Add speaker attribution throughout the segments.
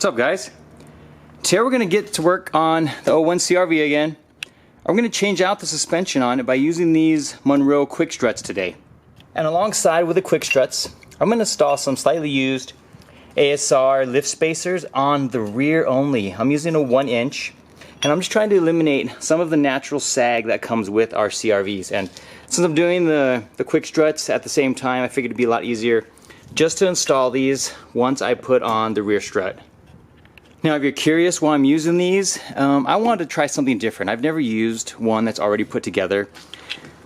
Speaker 1: What's up, guys? Today we're going to get to work on the 01 CRV again. I'm going to change out the suspension on it by using these Monroe quick struts today. And alongside with the quick struts, I'm going to install some slightly used ASR lift spacers on the rear only. I'm using a 1 inch, and I'm just trying to eliminate some of the natural sag that comes with our CRVs. And since I'm doing the quick struts at the same time, I figured it'd be a lot easier just to install these once I put on the rear strut. Now, if you're curious why I'm using these, I wanted to try something different. I've never used one that's already put together.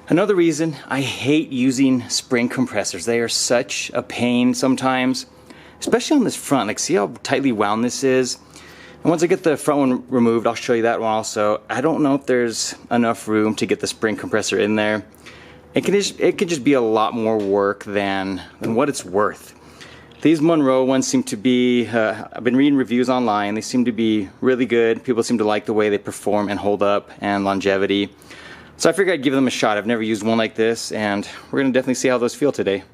Speaker 1: Another reason, I hate using spring compressors. They are such a pain sometimes, especially on this front. Like, see how tightly wound this is? And once I get the front one removed, I'll show you that one also. I don't know if there's enough room to get the spring compressor in there. It could just be a lot more work than what it's worth. These Monroe ones seem to be, I've been reading reviews online, they seem to be really good. People seem to like the way they perform and hold up and longevity. So I figured I'd give them a shot. I've never used one like this, and we're going to definitely see how those feel today.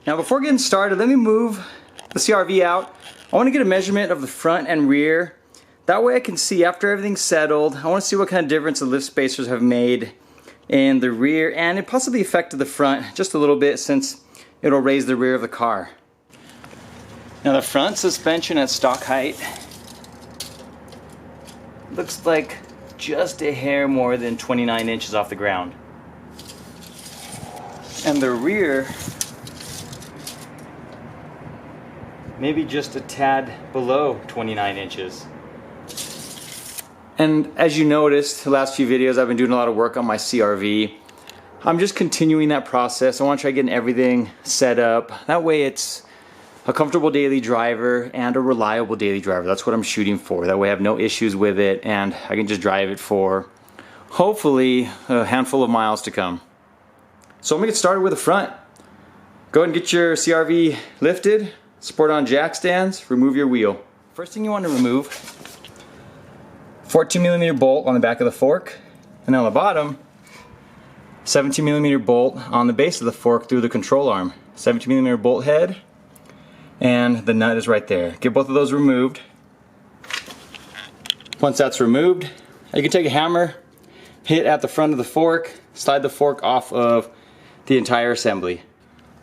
Speaker 1: Now, before getting started, let me move the CRV out. I want to get a measurement of the front and rear. That way I can see after everything's settled. I want to see what kind of difference the lift spacers have made in the rear, and it possibly affected the front just a little bit since it'll raise the rear of the car. Now, the front suspension at stock height looks like just a hair more than 29 inches off the ground. And the rear, maybe just a tad below 29 inches. And as you noticed, the last few videos I've been doing a lot of work on my CRV. I'm just continuing that process. I want to try getting everything set up. That way it's a comfortable daily driver and a reliable daily driver. That's what I'm shooting for. That way I have no issues with it and I can just drive it for hopefully a handful of miles to come. So I'm gonna get started with the front. Go ahead and get your CRV lifted, support on jack stands, remove your wheel. First thing you want to remove, 14mm bolt on the back of the fork, and on the bottom, 17mm bolt on the base of the fork through the control arm. 17mm bolt head, and the nut is right there. Get both of those removed. Once that's removed, you can take a hammer, hit at the front of the fork, slide the fork off of the entire assembly.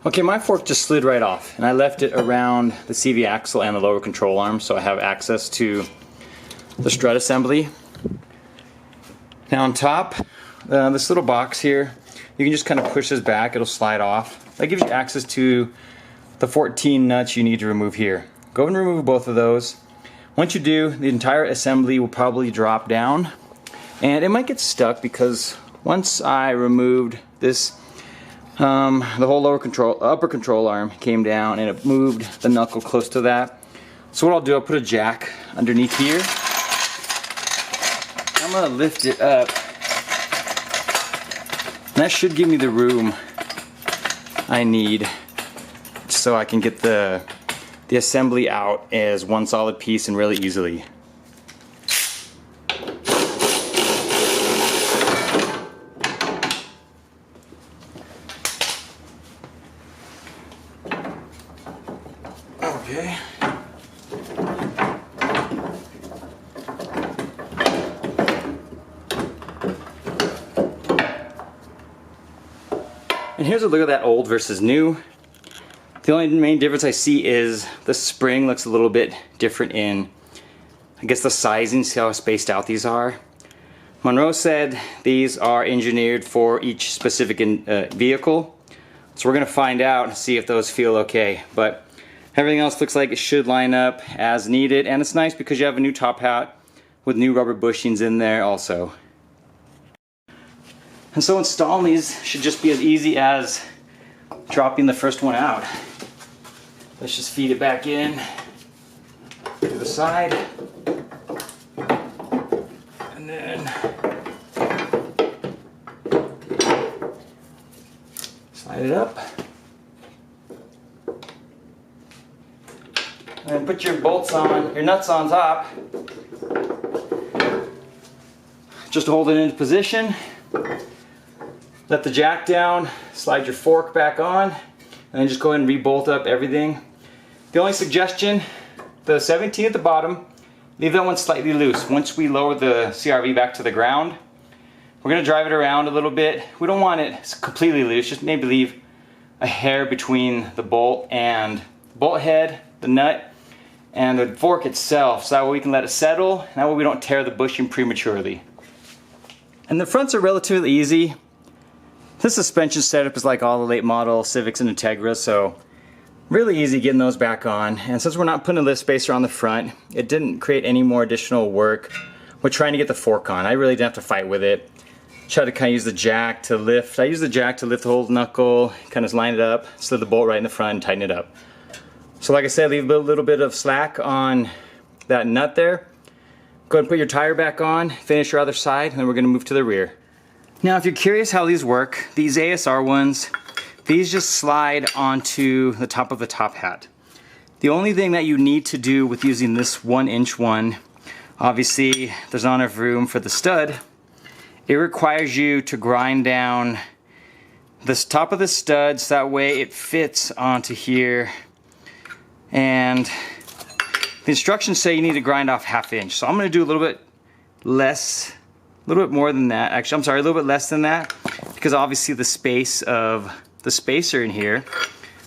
Speaker 1: Okay, my fork just slid right off, and I left it around the CV axle and the lower control arm so I have access to the strut assembly. Now on top, this little box here, you can just kind of push this back, it'll slide off. That gives you access to the 14 nuts you need to remove here. Go ahead and remove both of those. Once you do, the entire assembly will probably drop down, and it might get stuck because once I removed this, the whole upper control arm came down and it moved the knuckle close to that. So what I'll do, I'll put a jack underneath here. I'm gonna lift it up, and that should give me the room I need so I can get the assembly out as one solid piece and really easily. Okay. And here's a look at that old versus new. The only main difference I see is the spring looks a little bit different in, I guess, the sizing. See how spaced out these are? Monroe said these are engineered for each specific vehicle. So we're gonna find out and see if those feel okay. But everything else looks like it should line up as needed. And it's nice because you have a new top hat with new rubber bushings in there also. And so installing these should just be as easy as dropping the first one out. Let's just feed it back in to the side, and then slide it up, and then put your bolts on, your nuts on top, just to hold it into position. Let the jack down, slide your fork back on, and then just go ahead and re-bolt up everything. The only suggestion, the 17 at the bottom, leave that one slightly loose. Once we lower the CRV back to the ground, we're going to drive it around a little bit. We don't want it completely loose, just maybe leave a hair between the bolt and the bolt head, the nut, and the fork itself, so that way we can let it settle, and that way we don't tear the bushing prematurely. And the fronts are relatively easy. This suspension setup is like all the late model Civics and Integras, so really easy getting those back on. And since we're not putting a lift spacer on the front, it didn't create any more additional work. We're trying to get the fork on. I really didn't have to fight with it. Try to kind of use the jack to lift. I use the jack to lift the whole knuckle, kind of line it up, slid the bolt right in the front and tighten it up. So like I said, leave a little bit of slack on that nut there. Go ahead and put your tire back on, finish your other side, and then we're going to move to the rear. Now if you're curious how these work, these ASR ones, these just slide onto the top of the top hat. The only thing that you need to do with using this 1-inch one, obviously there's not enough room for the stud. It requires you to grind down this top of the stud so that way it fits onto here. And the instructions say you need to grind off 1/2 inch. So I'm going to do a little bit less, a little bit more than that. Actually, I'm sorry, a little bit less than that, because obviously the space of the spacer in here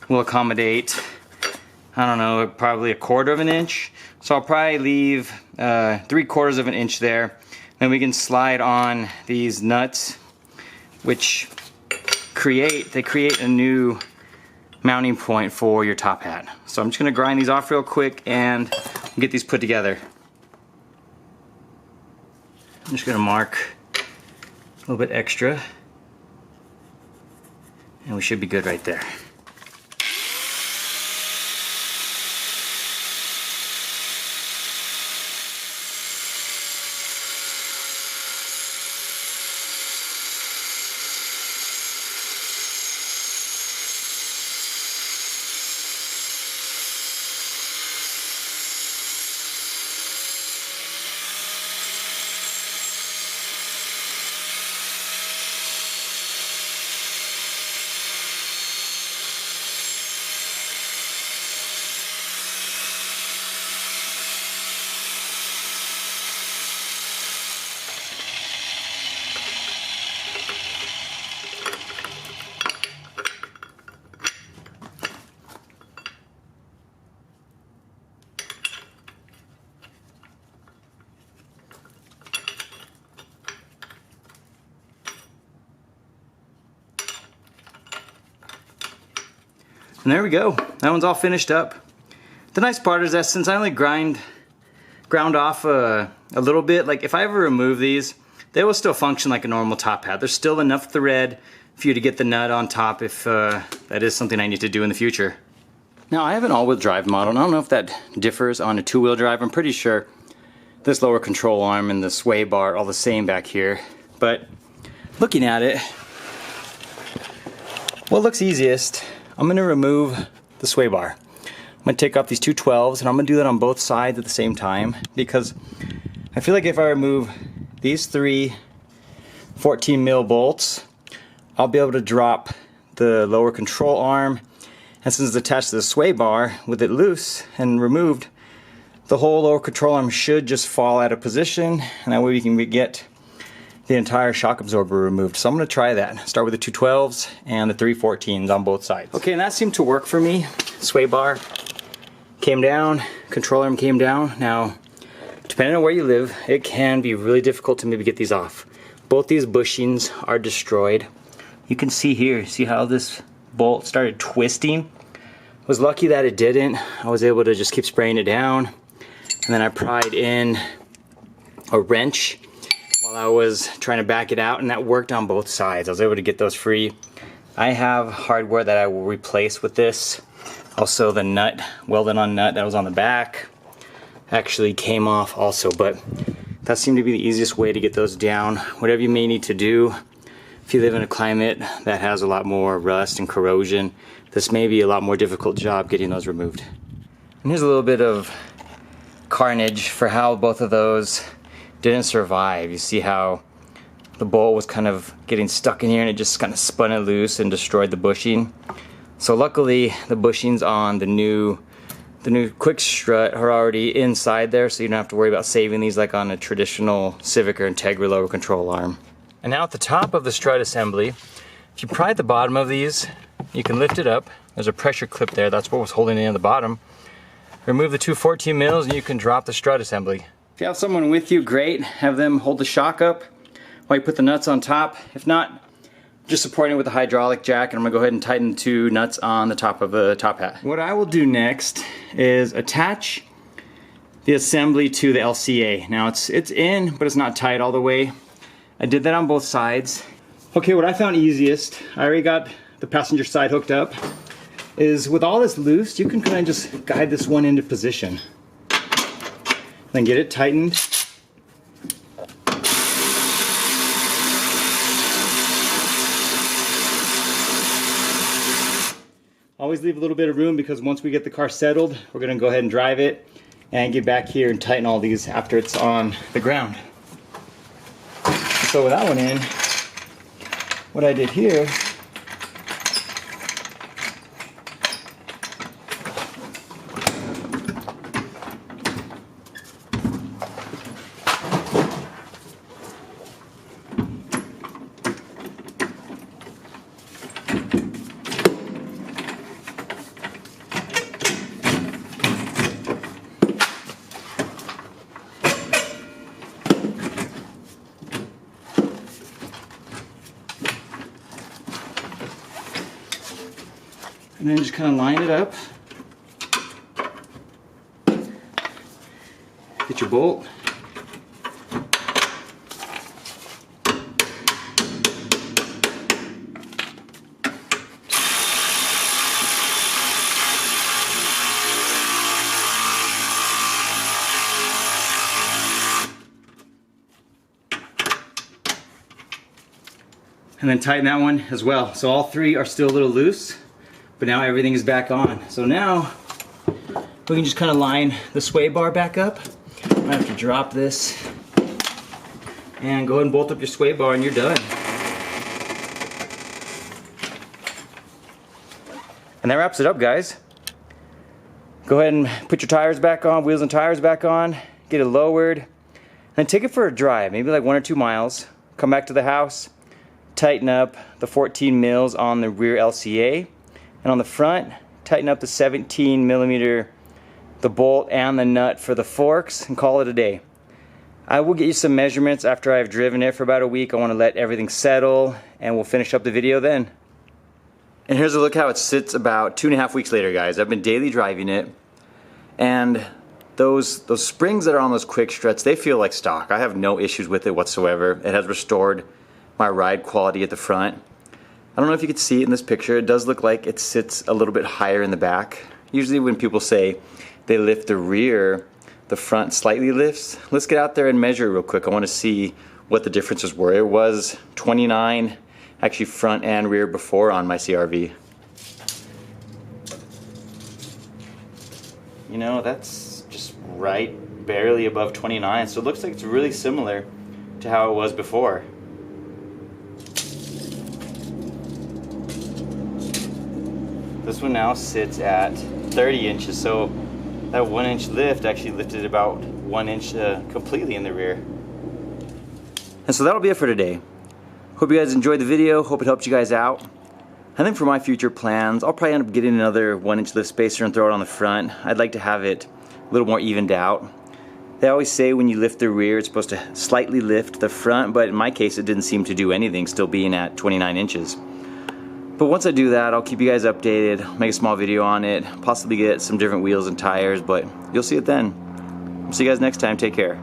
Speaker 1: will accommodate, I don't know, probably 1/4 of an inch. So I'll probably leave 3/4 of an inch there. Then we can slide on these nuts, which create a new mounting point for your top hat. So I'm just gonna grind these off real quick and get these put together. I'm just gonna mark a little bit extra, and we should be good right there. And there we go. That one's all finished up. The nice part is that since I only ground off a little bit, like if I ever remove these, they will still function like a normal top hat. There's still enough thread for you to get the nut on top if that is something I need to do in the future. Now I have an all-wheel drive model, and I don't know if that differs on a 2-wheel drive. I'm pretty sure this lower control arm and the sway bar are all the same back here. But looking at it, what looks easiest, I'm going to remove the sway bar. I'm going to take off these two 12s, and I'm going to do that on both sides at the same time, because I feel like if I remove these 3 14 mil bolts, I'll be able to drop the lower control arm, and since it's attached to the sway bar, with it loose and removed, the whole lower control arm should just fall out of position, and that way we can get the entire shock absorber removed. So I'm going to try that. Start with the two 12s and the 3 14s on both sides. Okay, and that seemed to work for me. Sway bar came down, control arm came down. Now, depending on where you live, it can be really difficult to maybe get these off. Both these bushings are destroyed. You can see here, see how this bolt started twisting? I was lucky that it didn't. I was able to just keep spraying it down, and then I pried in a wrench while I was trying to back it out, and that worked on both sides. I was able to get those free. I have hardware that I will replace with this. Also the nut, welded on nut that was on the back, actually came off also, but that seemed to be the easiest way to get those down. Whatever you may need to do, if you live in a climate that has a lot more rust and corrosion, this may be a lot more difficult job getting those removed. And here's a little bit of carnage for how both of those didn't survive. You see how the bolt was kind of getting stuck in here, and it just kind of spun it loose and destroyed the bushing. So luckily the bushings on the new The new quick strut are already inside there, so you don't have to worry about saving these like on a traditional Civic or Integra lower control arm. And now at the top of the strut assembly, if you pry the bottom of these, you can lift it up. There's a pressure clip there, that's what was holding it in the bottom. Remove the two 14 mils and you can drop the strut assembly. If you have someone with you, great. Have them hold the shock up while you put the nuts on top. If not, just supporting it with a hydraulic jack, and I'm gonna go ahead and tighten the two nuts on the top of the top hat. What I will do next is attach the assembly to the LCA. Now it's in, but it's not tight all the way. I did that on both sides. Okay, what I found easiest, I already got the passenger side hooked up, is with all this loose, you can kind of just guide this one into position. Then get it tightened. Always leave a little bit of room, because once we get the car settled, we're gonna go ahead and drive it and get back here and tighten all these after it's on the ground. So with that one in, what I did here, and then just kind of line it up. Get your bolt. And then tighten that one as well. So all three are still a little loose, but now everything is back on. So now we can just kind of line the sway bar back up. I have to drop this and go ahead and bolt up your sway bar and you're done. And that wraps it up, guys. Go ahead and put your tires back on, wheels and tires back on, get it lowered, and take it for a drive, maybe like 1 or 2 miles. Come back to the house, tighten up the 14 mils on the rear LCA. And on the front, tighten up the 17 millimeter, the bolt and the nut for the forks, and call it a day. I will get you some measurements after I've driven it for about a week. I want to let everything settle, and we'll finish up the video then. And here's a look how it sits about 2.5 weeks later, guys. I've been daily driving it, and those springs that are on those quick struts, they feel like stock. I have no issues with it whatsoever. It has restored my ride quality at the front. I don't know if you can see it in this picture. It does look like it sits a little bit higher in the back. Usually when people say they lift the rear, the front slightly lifts. Let's get out there and measure it real quick. I want to see what the differences were. It was 29, actually front and rear before on my CRV. You know, that's just right barely above 29, so it looks like it's really similar to how it was before. This one now sits at 30 inches, so that 1 inch lift actually lifted about 1 inch completely in the rear. And so that'll be it for today. Hope you guys enjoyed the video, hope it helped you guys out. I think for my future plans, I'll probably end up getting another 1 inch lift spacer and throw it on the front. I'd like to have it a little more evened out. They always say when you lift the rear, it's supposed to slightly lift the front, but in my case it didn't seem to do anything, still being at 29 inches. But once I do that, I'll keep you guys updated, make a small video on it, possibly get some different wheels and tires, but you'll see it then. See you guys next time, take care.